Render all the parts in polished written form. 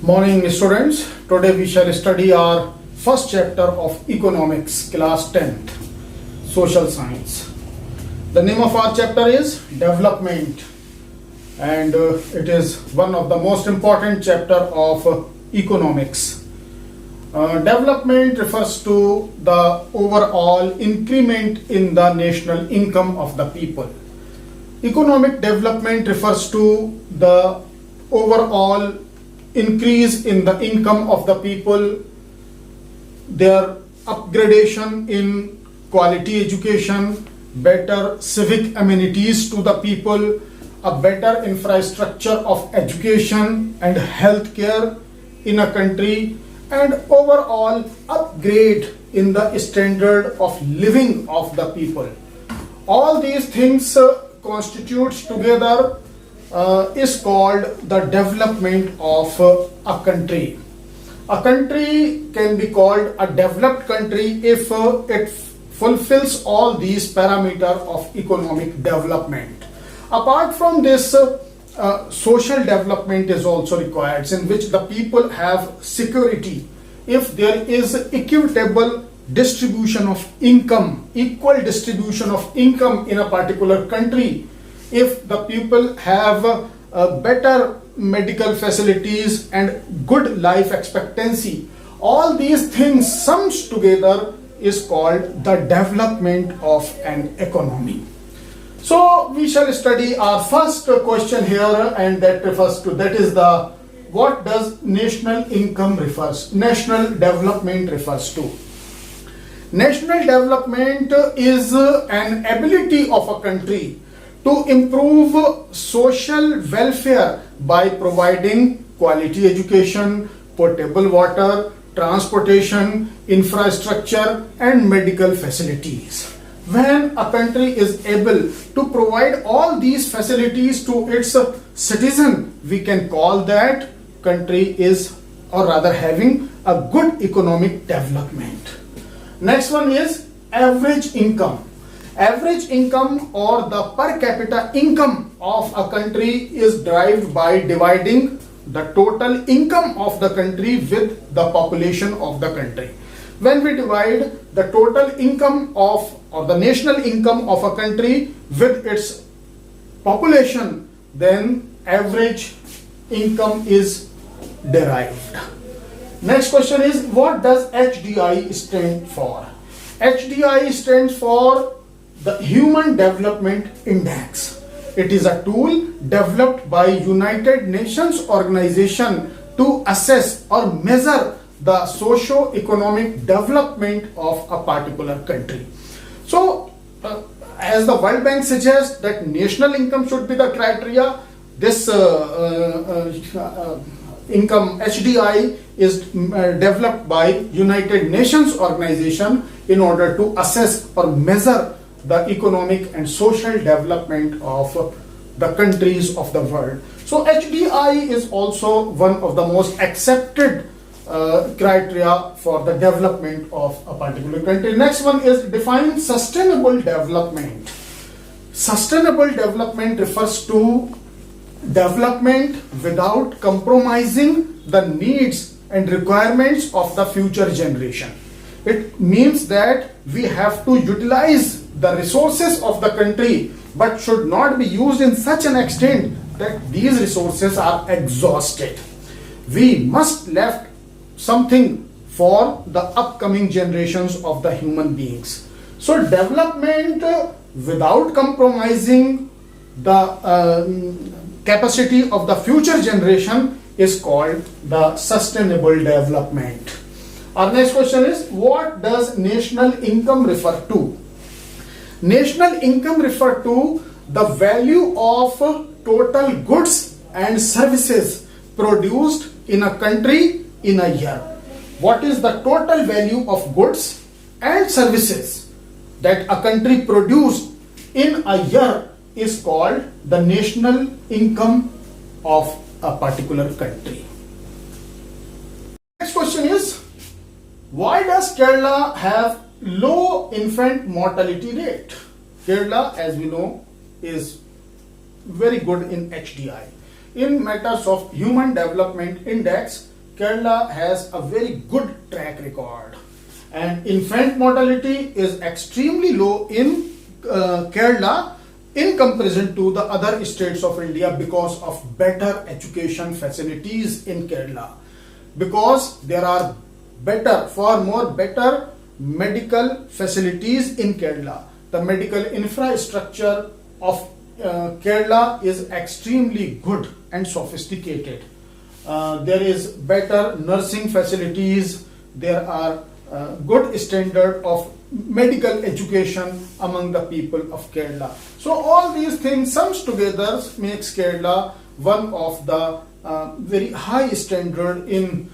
Morning students, today we shall study our first chapter of economics, class 10th, social science. The name of our chapter is development, and it is one of the most important chapter of economics. Development refers to the overall increment in the national income of the people. Economic development refers to the overall increase in the income of the people, their upgradation in quality education, better civic amenities to the people, a better infrastructure of education and healthcare in a country, and overall upgrade in the standard of living of the people. All these things constitutes together is called the development of a country. A country can be called a developed country if it fulfills all these parameters of economic development. Apart from this, social development is also required, in which the people have security. If there is equitable distribution of income, equal distribution of income in a particular country, if the people have better medical facilities and good life expectancy, all these things sums together is called the development of an economy. So we shall study our first question here, and that refers to, that is the, what does national development refers to? National development is an ability of a country to improve social welfare by providing quality education, potable water, transportation, infrastructure and medical facilities. When a country is able to provide all these facilities to its citizen, we can call that country is, or rather having, a good economic development. Next one is average income. Average income or the per capita income of a country is derived by dividing the total income of the country with the population of the country. When we divide the total income of, or the national income of a country with its population, then average income is derived. Next question is, what does HDI stand for? HDI stands for the Human Development Index. It is a tool developed by United Nations organization to assess or measure the socio-economic development of a particular country. So, as the World Bank suggests that national income should be the criteria, this income HDI is developed by United Nations organization in order to assess or measure the economic and social development of the countries of the world. So HDI is also one of the most accepted criteria for the development of a particular country. Next one is define sustainable development. Sustainable development refers to development without compromising the needs and requirements of the future generation. It means that we have to utilize the resources of the country, but should not be used in such an extent that these resources are exhausted. We must left something for the upcoming generations of the human beings. So development without compromising the capacity of the future generation is called the sustainable development. Our next question is, what does national income refer to? National income refer to the value of total goods and services produced in a country in a year. What is the total value of goods and services that a country produced in a year is called the national income of a particular country. Next question is, why does Kerala have low infant mortality rate? Kerala, as we know, is very good in HDI. In matters of Human Development Index, Kerala has a very good track record, and infant mortality is extremely low in Kerala in comparison to the other states of India because of better education facilities in Kerala, because there are far more better medical facilities in Kerala. The medical infrastructure of Kerala is extremely good and sophisticated. There is better nursing facilities. There are good standard of medical education among the people of Kerala. So all these things sums together makes Kerala one of the very high standard in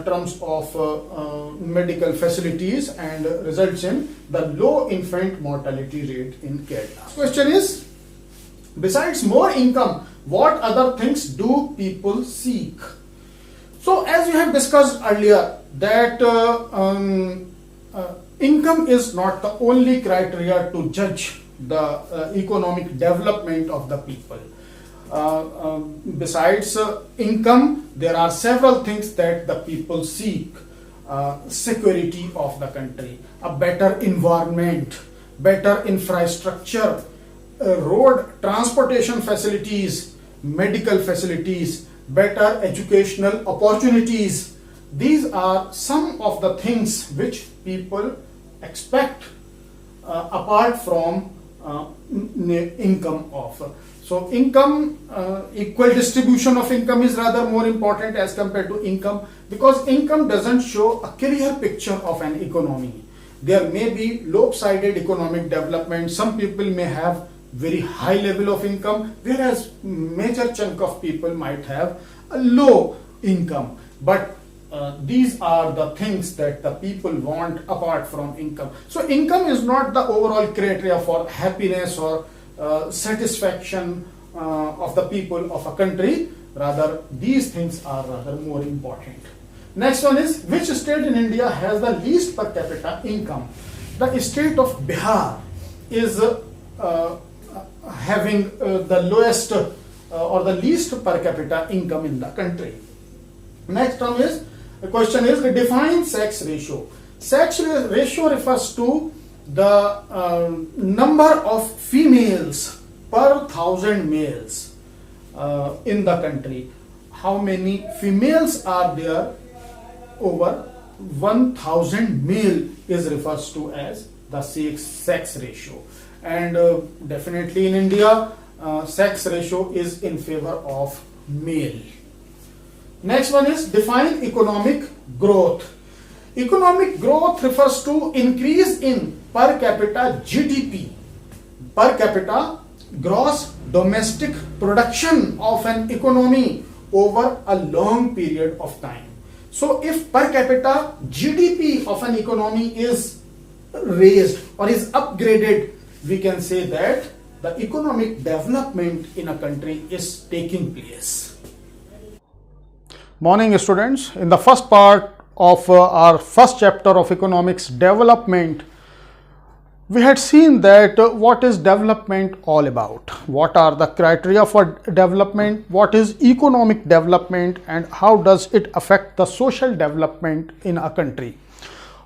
terms of medical facilities, and results in the low infant mortality rate in Kerala. Question is, besides more income, what other things do people seek? So as we have discussed earlier that income is not the only criteria to judge the economic development of the people. Besides income, there are several things that the people seek. Security of the country, a better environment, better infrastructure, road transportation facilities, medical facilities, better educational opportunities. These are some of the things which people expect apart from income offer. So income, equal distribution of income is rather more important as compared to income, because income doesn't show a clear picture of an economy. There may be lopsided economic development. Some people may have very high level of income, whereas major chunk of people might have a low income. But these are the things that the people want apart from income. So income is not the overall criteria for happiness or satisfaction of the people of a country. Rather, these things are rather more important. Next one is, which state in India has the least per capita income? The state of Bihar is having the lowest or the least per capita income in the country. Next one is, the question is, define sex ratio. Sex ratio refers to the number of females per 1,000 males in the country. How many females are there over 1,000 male is refers to as the sex ratio. And definitely in India, sex ratio is in favor of male. Next one is, define economic growth. Economic growth refers to increase in per capita GDP, per capita gross domestic production of an economy over a long period of time. So if per capita GDP of an economy is raised or is upgraded, we can say that the economic development in a country is taking place. Morning students, in the first part of our first chapter of economics development, we had seen that what is development all about, what are the criteria for development, what is economic development, and how does it affect the social development in a country.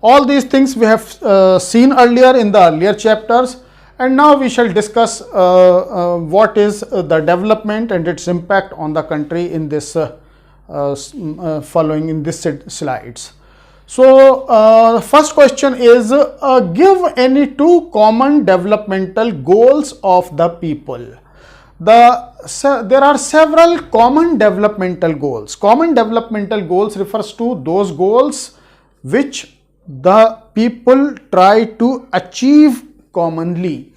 All these things we have seen earlier in the earlier chapters, and now we shall discuss what is the development and its impact on the country in this following in this slides. So first question is, give any two common developmental goals of the people. There are several common developmental goals. Common developmental goals refers to those goals which the people try to achieve commonly,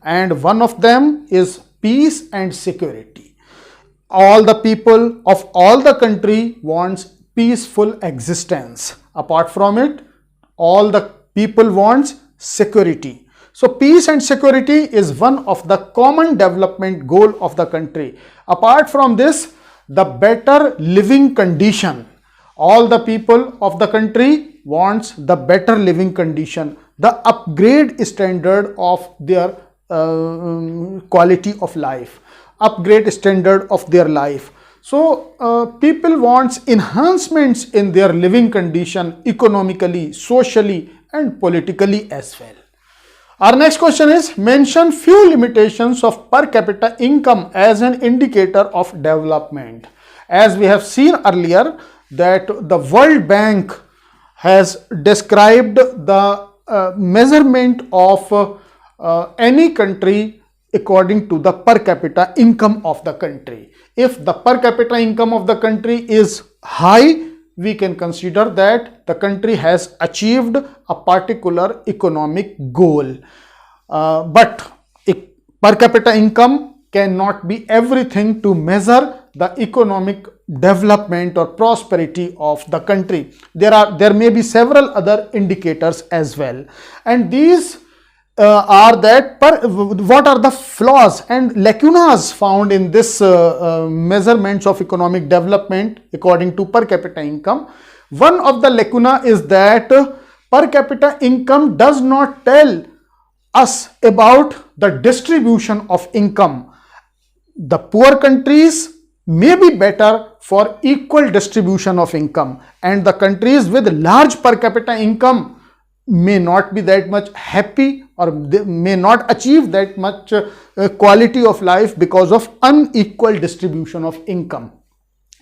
and one of them is peace and security. All the people of all the country wants peaceful existence. Apart from it, all the people wants security. So peace and security is one of the common development goal of the country. Apart from this, the better living condition. All the people of the country wants the better living condition, the upgrade standard of their quality of life, upgrade standard of their life. So people wants enhancements in their living condition economically, socially and politically as well. Our next question is, mention few limitations of per capita income as an indicator of development. As we have seen earlier that the World Bank has described the measurement of any country according to the per capita income of the country. If the per capita income of the country is high, we can consider that the country has achieved a particular economic goal. But per capita income cannot be everything to measure the economic development or prosperity of the country. There may be several other indicators as well, and these are that what are the flaws and lacunas found in this measurements of economic development according to per capita income. One of the lacuna is that per capita income does not tell us about the distribution of income. The poor countries may be better for equal distribution of income, and the countries with large per capita income may not be that much happy, or they may not achieve that much quality of life because of unequal distribution of income.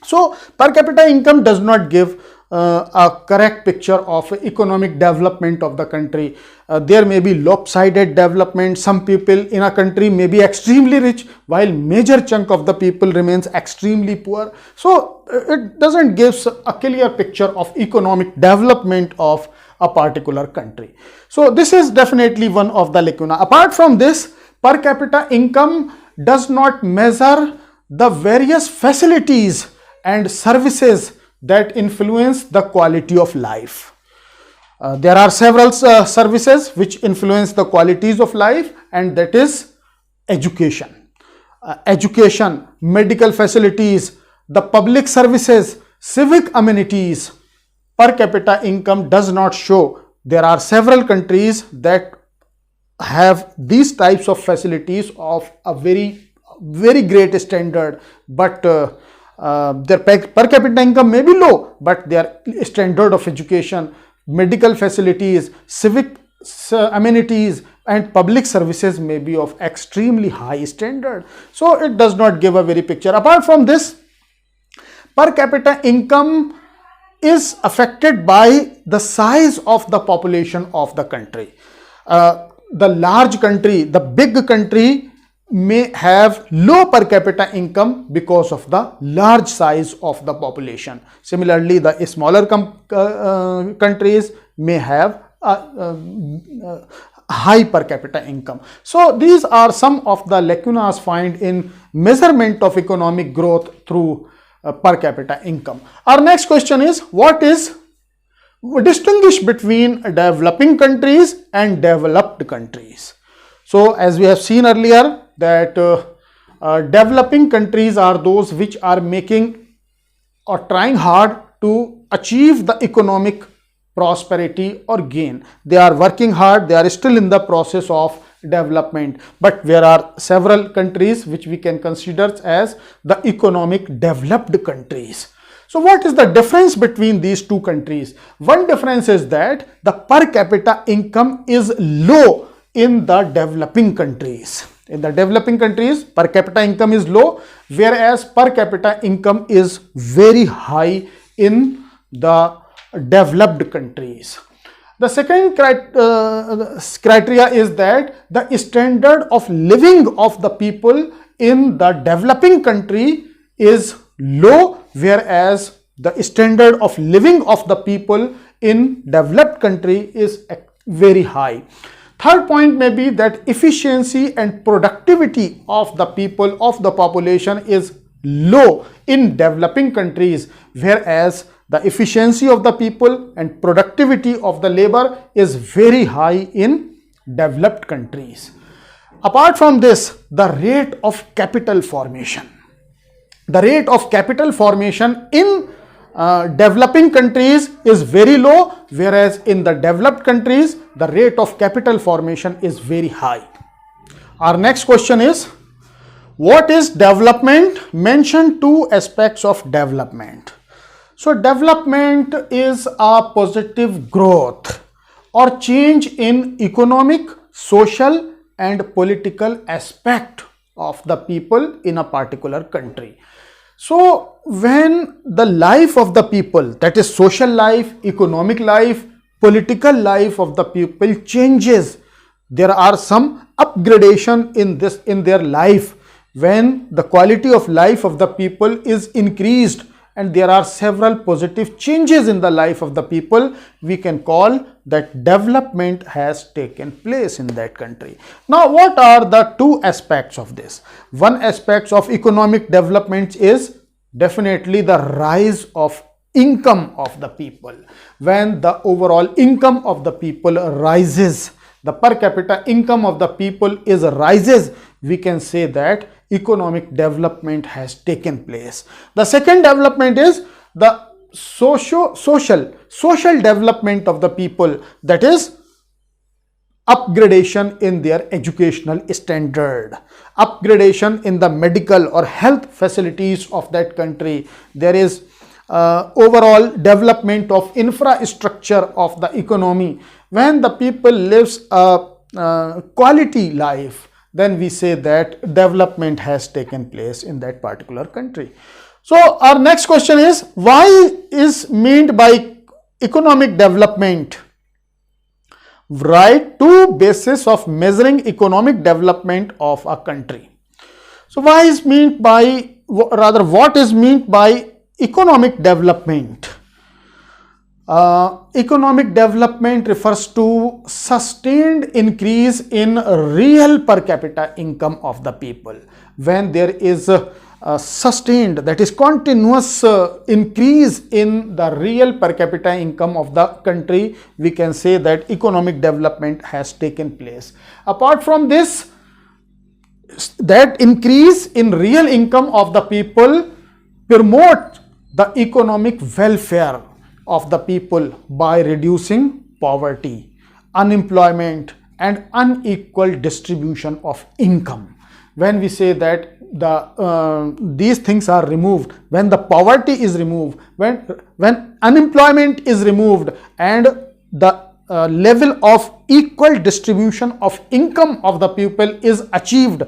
So per capita income does not give a correct picture of economic development of the country. There may be lopsided development. Some people in a country may be extremely rich while major chunk of the people remains extremely poor. So it doesn't give a clear picture of economic development of a particular country. So this is definitely one of the lacuna. Apart from this, per capita income does not measure the various facilities and services that influence the quality of life. There are several services which influence the qualities of life, and that is education. Education, medical facilities, the public services, civic amenities. Per capita income does not show. There are several countries that have these types of facilities of a very great standard, but their per capita income may be low, but their standard of education, medical facilities, civic amenities and public services may be of extremely high standard. So it does not give a very picture. Apart from this, per capita income is affected by the size of the population of the country. The large country, the big country may have low per capita income because of the large size of the population. Similarly, the smaller countries may have high per capita income. So these are some of the lacunas found in measurement of economic growth through per capita income. Our next question is, what is distinguish between developing countries and developed countries? So as we have seen earlier that developing countries are those which are making or trying hard to achieve the economic prosperity or gain. They are working hard, they are still in the process of development, but there are several countries which we can consider as the economic developed countries. So what is the difference between these two countries? One difference is that the per capita income is low in the developing countries. In the developing countries, per capita income is low, whereas per capita income is very high in the developed countries. The second criteria is that the standard of living of the people in the developing country is low, whereas the standard of living of the people in developed country is very high. Third point may be that efficiency and productivity of the people, of the population is low in developing countries, whereas the efficiency of the people and productivity of the labor is very high in developed countries. Apart from this, the rate of capital formation. The rate of capital formation in developing countries is very low, whereas in the developed countries, the rate of capital formation is very high. Our next question is, What is development? Mention two aspects of development. So development is a positive growth or change in economic, social and political aspect of the people in a particular country. So when the life of the people, that is social life, economic life, political life of the people changes, there are some upgradation in their life. When the quality of life of the people is increased and there are several positive changes in the life of the people, we can call that development has taken place in that country. Now, what are the two aspects of this? One aspect of economic development is definitely the rise of income of the people. When the overall income of the people rises, the per capita income of the people rises, we can say that economic development has taken place. The second development is the social development of the people, that is upgradation in their educational standard, upgradation in the medical or health facilities of that country. There is overall development of infrastructure of the economy. When the people lives a quality life, then we say that development has taken place in that particular country. So our next question is, why is meant by economic development? Write two bases of measuring economic development of a country. So why is meant by, rather what is meant by economic development? Economic development refers to sustained increase in real per capita income of the people. When there is a sustained, that is continuous increase in the real per capita income of the country, we can say that economic development has taken place. Apart from this, that increase in real income of the people promote the economic welfare of the people by reducing poverty, unemployment and unequal distribution of income. When we say that these things are removed, when the poverty is removed, when unemployment is removed and the level of equal distribution of income of the people is achieved,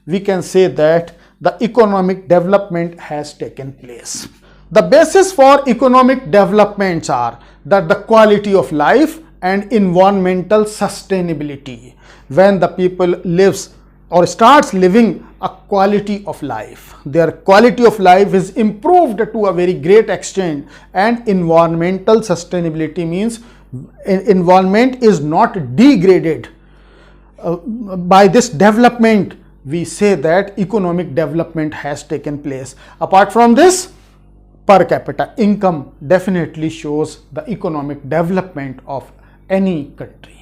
we can say that the economic development has taken place. The basis for economic developments are that the quality of life and environmental sustainability. When the people lives or starts living a quality of life, their quality of life is improved to a very great extent, and environmental sustainability means environment is not degraded. By this development, we say that economic development has taken place. Apart from this, per capita income definitely shows the economic development of any country.